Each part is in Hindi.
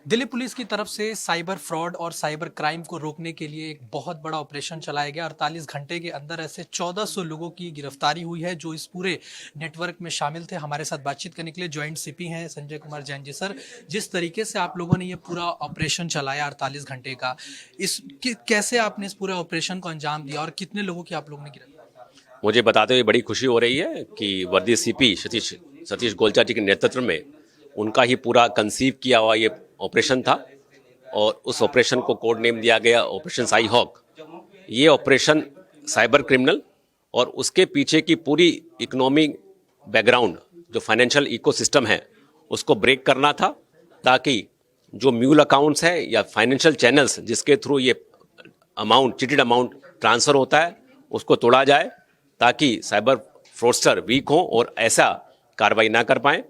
दिल्ली पुलिस की तरफ से साइबर फ्रॉड और साइबर क्राइम को रोकने के लिए एक बहुत बड़ा ऑपरेशन चलाया गया। 48 घंटे के अंदर ऐसे 1400 लोगों की गिरफ्तारी हुई है जो इस पूरे नेटवर्क में शामिल थे। हमारे साथ बातचीत करने के लिए ज्वाइंट सीपी हैं संजय कुमार जैन जी। सर, जिस तरीके से आप लोगों ने ये पूरा ऑपरेशन चलाया 48 घंटे का, कैसे आपने इस पूरे ऑपरेशन को अंजाम दिया और कितने लोगों की आप लोगों ने गिरफ्तार? मुझे बताते हुए बड़ी खुशी हो रही है कि वर्दी सीपी सतीश सतीश गोलचा जी के नेतृत्व में उनका ही पूरा कंसीव किया हुआ ये ऑपरेशन था और उस ऑपरेशन को कोड नेम दिया गया ऑपरेशन साई हॉक। ये ऑपरेशन साइबर क्रिमिनल और उसके पीछे की पूरी इकोनॉमिक बैकग्राउंड जो फाइनेंशियल इकोसिस्टम है उसको ब्रेक करना था, ताकि जो म्यूल अकाउंट्स है या फाइनेंशियल चैनल्स जिसके थ्रू ये अमाउंट चिटेड अमाउंट ट्रांसफ़र होता है उसको तोड़ा जाए, ताकि साइबर फ्रॉडस्टर वीक हों और ऐसा कार्रवाई ना कर पाएँ।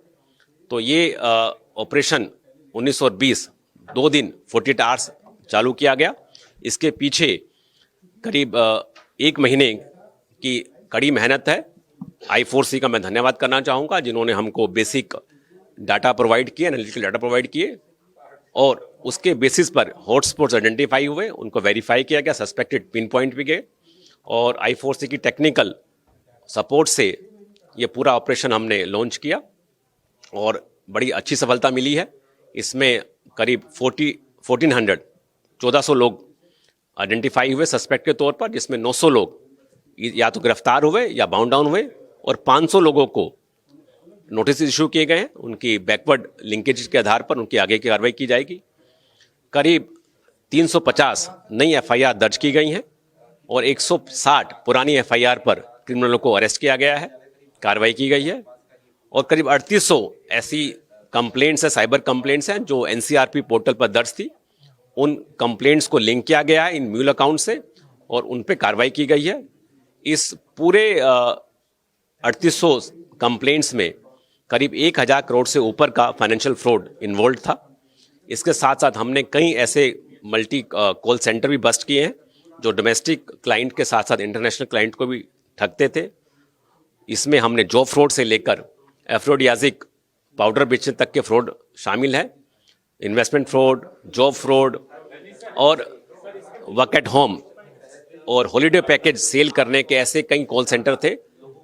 तो ये ऑपरेशन 1920 2 दिन 48 आवर्स चालू किया गया। इसके पीछे करीब 1 महीने की कड़ी मेहनत है। I4C का मैं धन्यवाद करना चाहूँगा, जिन्होंने हमको बेसिक डाटा प्रोवाइड किए, एनालिटिकल डाटा प्रोवाइड किए और उसके बेसिस पर हॉटस्पॉट्स आइडेंटिफाई हुए, उनको वेरीफाई किया गया, सस्पेक्टेड पिन पॉइंट भी गए और I4C की टेक्निकल सपोर्ट से ये पूरा ऑपरेशन हमने लॉन्च किया और बड़ी अच्छी सफलता मिली है। इसमें करीब 1400 लोग आइडेंटिफाई हुए सस्पेक्ट के तौर पर, जिसमें 900 लोग या तो गिरफ्तार हुए या बाउंड डाउन हुए और 500 लोगों को नोटिस इशू किए गए हैं। उनकी बैकवर्ड लिंकेज के आधार पर उनकी आगे की कार्रवाई की जाएगी। करीब 350 नई FIR दर्ज की गई हैं और 160 पुरानी FIR पर क्रिमिनलों को अरेस्ट किया गया है, कार्रवाई की गई है और करीब 3800 ऐसी कंप्लेंट्स है, साइबर कंप्लेंट्स हैं जो NCRP पोर्टल पर दर्ज थी। उन कंप्लेंट्स को लिंक किया गया है इन म्यूल अकाउंट से और उन पे कार्रवाई की गई है। इस पूरे 3800 कंप्लेंट्स में करीब 1000 करोड़ से ऊपर का फाइनेंशियल फ्रॉड इन्वॉल्व था। इसके साथ साथ हमने कई ऐसे मल्टी कॉल सेंटर भी बस्ट किए हैं जो डोमेस्टिक क्लाइंट के साथ साथ इंटरनेशनल क्लाइंट को भी ठगते थे। इसमें हमने जॉब फ्रॉड से लेकर एफ्रोडियाजिक पाउडर बेचने तक के फ्रॉड शामिल है, इन्वेस्टमेंट फ्रॉड, जॉब फ्रॉड और वर्क एट होम और हॉलिडे पैकेज सेल करने के ऐसे कई कॉल सेंटर थे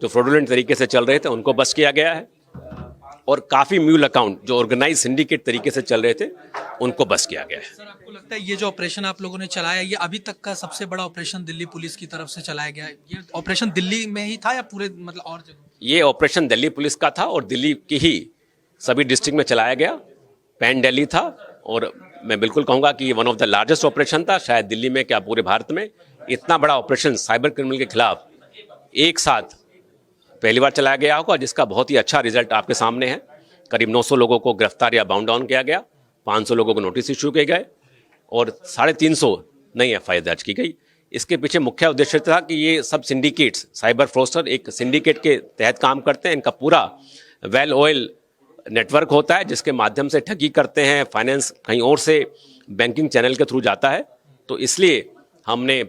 जो फ्रॉडुलेंट तरीके से चल रहे थे, उनको बस्ट किया गया है और काफ़ी म्यूल अकाउंट जो ऑर्गेनाइज सिंडिकेट तरीके से चल रहे थे उनको बस्ट किया गया है। सर, आपको लगता है ये जो ऑपरेशन आप लोगों ने चलाया, ये अभी तक का सबसे बड़ा ऑपरेशन दिल्ली पुलिस की तरफ से चलाया गया है? ये ऑपरेशन दिल्ली में ही था या पूरे मतलब और जगह? ये ऑपरेशन दिल्ली पुलिस का था और दिल्ली की ही सभी डिस्ट्रिक्ट में चलाया गया। पैन दिल्ली था और मैं बिल्कुल कहूँगा कि ये one of the largest operation था, शायद दिल्ली में क्या पूरे भारत में इतना बड़ा ऑपरेशन साइबर क्रिमिनल के खिलाफ एक साथ पहली बार चलाया गया होगा, जिसका बहुत ही अच्छा रिजल्ट आपके सामने है। करीब 900 लोगों को गिरफ्तार या बाउंड डाउन किया गया, 500 लोगों को नोटिस इशू किए गए और 350 नई FIR दर्ज की गई। इसके पीछे मुख्य उद्देश्य था कि ये सब सिंडिकेट्स, साइबर फ्रॉडस्टर एक सिंडिकेट के तहत काम करते हैं। इनका पूरा वेल ऑयल नेटवर्क होता है जिसके माध्यम से ठगी करते हैं, फाइनेंस कहीं और से बैंकिंग चैनल के थ्रू जाता है। तो इसलिए हमने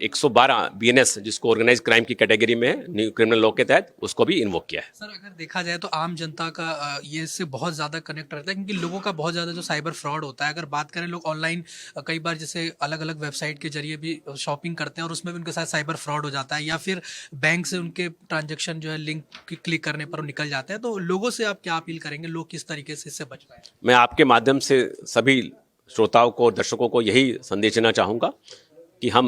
112 BNS, जिसको ऑर्गेनाइज क्राइम की कैटेगरी में है न्यू क्रिमिनल लॉ के तहत, उसको भी इन्वोक किया है। सर, अगर देखा जाए तो आम जनता का ये इससे बहुत ज़्यादा कनेक्ट रहता है, क्योंकि लोगों का बहुत ज़्यादा जो साइबर फ्रॉड होता है, अगर बात करें लोग ऑनलाइन कई बार जैसे अलग अलग वेबसाइट के जरिए भी शॉपिंग करते हैं और उसमें भी उनके साथ साइबर फ्रॉड हो जाता है, या फिर बैंक से उनके ट्रांजेक्शन जो है लिंक क्लिक करने पर वो निकल जाते हैं। तो लोगों से आप क्या अपील करेंगे, लोग किस तरीके से इससे बच पाए? मैं आपके माध्यम से सभी श्रोताओं को, दर्शकों को यही संदेश देना चाहूँगा कि हम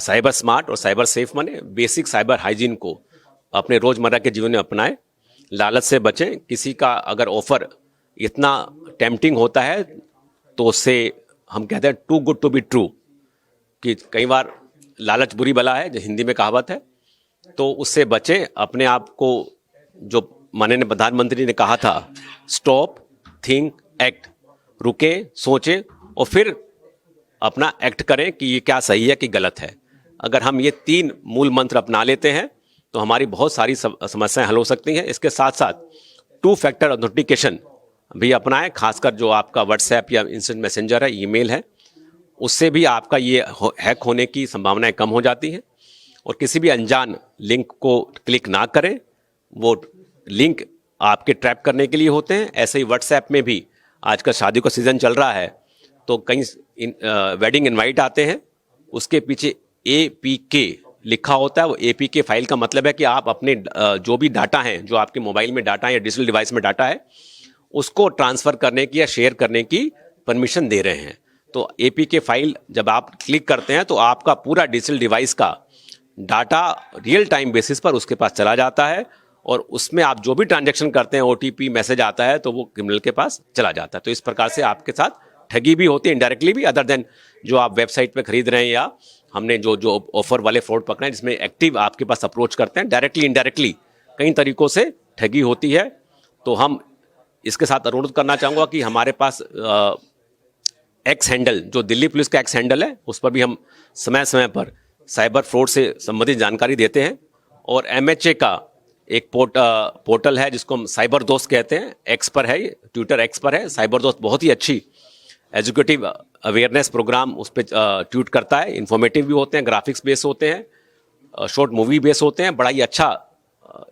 साइबर स्मार्ट और साइबर सेफ बने, बेसिक साइबर हाइजीन को अपने रोज़मर्रा के जीवन में अपनाएं, लालच से बचें। किसी का अगर ऑफर इतना टेम्पटिंग होता है तो उससे हम कहते हैं too good to be true, कि कई बार लालच बुरी बला है, जो हिंदी में कहावत है, तो उससे बचें। अपने आप को, जो माननीय प्रधानमंत्री ने कहा था, स्टॉप, थिंक, एक्ट, रुके, सोचें और फिर अपना एक्ट करें कि ये क्या सही है कि गलत है। अगर हम ये 3 मूल मंत्र अपना लेते हैं तो हमारी बहुत सारी समस्याएं हल हो सकती हैं। इसके साथ साथ 2 फैक्टर ऑथेंटिकेशन भी अपनाएं, खासकर जो आपका व्हाट्सएप या इंस्टेंट मैसेंजर है, ईमेल है, उससे भी आपका ये हैक होने की संभावनाएं कम हो जाती हैं। और किसी भी अनजान लिंक को क्लिक ना करें, वो लिंक आपके ट्रैप करने के लिए होते हैं। ऐसे ही व्हाट्सएप में भी आजकल शादी का सीज़न चल रहा है, तो कहीं वेडिंग इनवाइट आते हैं, उसके पीछे APK लिखा होता है। वो APK फाइल का मतलब है कि आप अपने जो भी डाटा हैं, जो आपके मोबाइल में डाटा है या डिजिटल डिवाइस में डाटा है, उसको ट्रांसफ़र करने की या शेयर करने की परमिशन दे रहे हैं। तो APK फाइल जब आप क्लिक करते हैं तो आपका पूरा डिजिटल डिवाइस का डाटा रियल टाइम बेसिस पर उसके पास चला जाता है, और उसमें आप जो भी ट्रांजैक्शन करते हैं, OTP मैसेज आता है तो वो क्रिमिनल के पास चला जाता है। तो इस प्रकार से आपके साथ ठगी भी होती है इनडायरेक्टली भी, अदर देन जो आप वेबसाइट पे खरीद रहे हैं, या हमने जो ऑफर वाले फ्रॉड पकड़े हैं जिसमें एक्टिव आपके पास अप्रोच करते हैं, डायरेक्टली इनडायरेक्टली कई तरीकों से ठगी होती है। तो हम इसके साथ अनुरोध करना चाहूँगा कि हमारे पास एक्स हैंडल, जो दिल्ली पुलिस का एक्स हैंडल है, उस पर भी हम समय समय पर साइबर फ्रॉड से संबंधित जानकारी देते हैं। और MHA का एक पोर्टल है जिसको हम साइबर दोस्त कहते हैं, एक्स पर है, ट्विटर एक्स पर है। साइबर दोस्त बहुत ही अच्छी एजुकेटिव अवेयरनेस प्रोग्राम उस पर ट्वीट करता है। इन्फॉर्मेटिव भी होते हैं, ग्राफिक्स बेस होते हैं, शॉर्ट मूवी बेस होते हैं। बड़ा ही अच्छा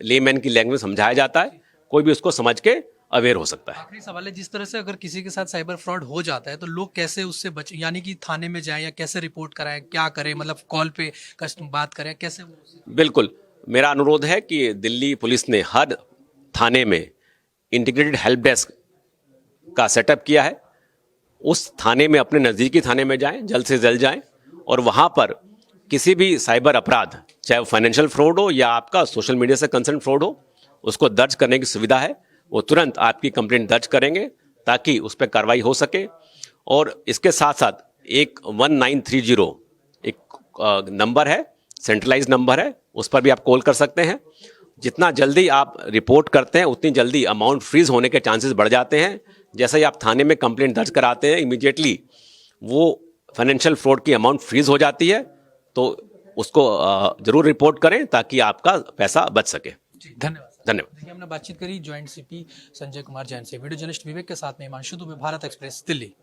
लेमैन की लैंग्वेज समझाया जाता है, कोई भी उसको समझ के अवेयर हो सकता है। आखिरी सवाल है, जिस तरह से अगर किसी के साथ साइबर फ्रॉड हो जाता है तो लोग कैसे उससे बचे, यानी कि थाने में जाएं या कैसे रिपोर्ट कराएं, क्या करें, मतलब कॉल पे बात करें, कैसे बिल्कुल, मेरा अनुरोध है कि दिल्ली पुलिस ने हर थाने में इंटीग्रेटेड हेल्प डेस्क का सेटअप किया है। उस थाने में, अपने नज़दीकी थाने में जाएं, जल्द से जल्द जाएं, और वहाँ पर किसी भी साइबर अपराध, चाहे वो फाइनेंशियल फ्रॉड हो या आपका सोशल मीडिया से कंसर्न फ्रॉड हो, उसको दर्ज करने की सुविधा है। वो तुरंत आपकी कंप्लेंट दर्ज करेंगे ताकि उस पर कार्रवाई हो सके। और इसके साथ साथ एक 1930 एक नंबर है, सेंट्रलाइज नंबर है, उस पर भी आप कॉल कर सकते हैं। जितना जल्दी आप रिपोर्ट करते हैं उतनी जल्दी अमाउंट फ्रीज होने के चांसेस बढ़ जाते हैं। जैसे ही आप थाने में कंप्लेंट दर्ज कराते हैं, इमीडिएटली वो फाइनेंशियल फ्रॉड की अमाउंट फ्रीज हो जाती है। तो उसको जरूर रिपोर्ट करें ताकि आपका पैसा बच सके। धन्यवाद। धन्यवाद। देखिए, हमने बातचीत करी ज्वाइंट CP संजय कुमार जैन से। वीडियो जर्नलिस्ट विवेक के साथ में हिमांशु दुबे, भारत एक्सप्रेस, दिल्ली।